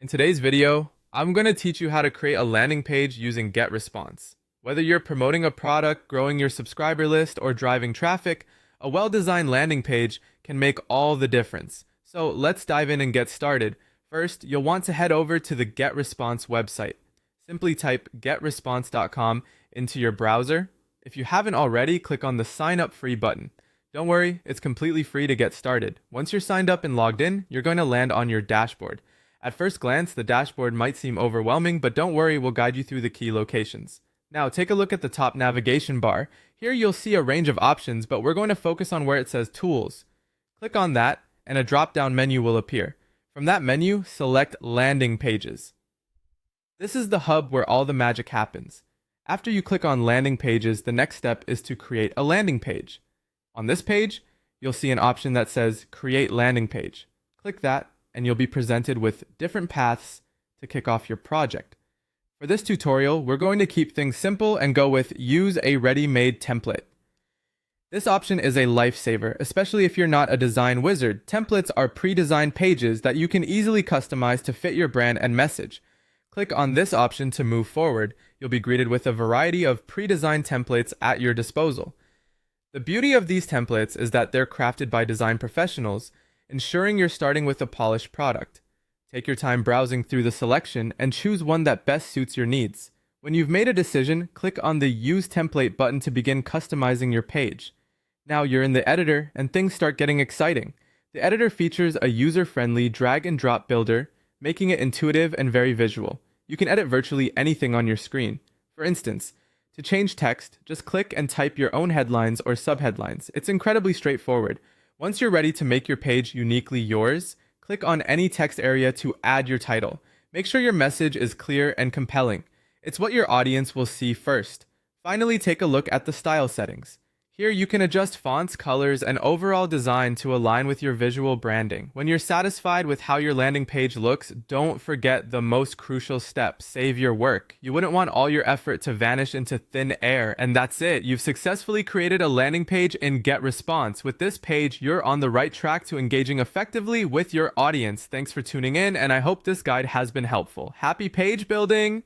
In today's video, I'm going to teach you how to create a landing page using Getresponse. Whether you're promoting a product, growing your subscriber list, or driving traffic, a well-designed landing page can make all the difference. So let's dive in and get started. First, you'll want to head over to the Getresponse website. Simply type getresponse.com into your browser. If you haven't already, click on the Sign Up Free button. Don't worry, it's completely free to get started. Once you're signed up and logged in, you're going to land on your dashboard. At first glance, the dashboard might seem overwhelming, but don't worry, we'll guide you through the key locations. Now, take a look at the top navigation bar. Here you'll see a range of options, but we're going to focus on where it says Tools. Click on that, and a drop-down menu will appear. From that menu, select Landing Pages. This is the hub where all the magic happens. After you click on Landing Pages, the next step is to create a landing page. On this page, you'll see an option that says Create Landing Page. Click that, and you'll be presented with different paths to kick off your project. For this tutorial, we're going to keep things simple and go with Use a ready-made template. This option is a lifesaver, especially if you're not a design wizard. Templates are pre-designed pages that you can easily customize to fit your brand and message. Click on this option to move forward. You'll be greeted with a variety of pre-designed templates at your disposal. The beauty of these templates is that they're crafted by design professionals, ensuring you're starting with a polished product. Take your time browsing through the selection and choose one that best suits your needs. When you've made a decision, click on the Use Template button to begin customizing your page. Now you're in the editor and things start getting exciting. The editor features a user-friendly drag and drop builder, making it intuitive and very visual. You can edit virtually anything on your screen. For instance, to change text, just click and type your own headlines or subheadlines. It's incredibly straightforward. Once you're ready to make your page uniquely yours, click on any text area to add your title. Make sure your message is clear and compelling. It's what your audience will see first. Finally, take a look at the style settings. Here you can adjust fonts, colors, and overall design to align with your visual branding. When you're satisfied with how your landing page looks, don't forget the most crucial step: save your work. You wouldn't want all your effort to vanish into thin air, and that's it. You've successfully created a landing page in Getresponse. With this page, you're on the right track to engaging effectively with your audience. Thanks for tuning in, and I hope this guide has been helpful. Happy page building!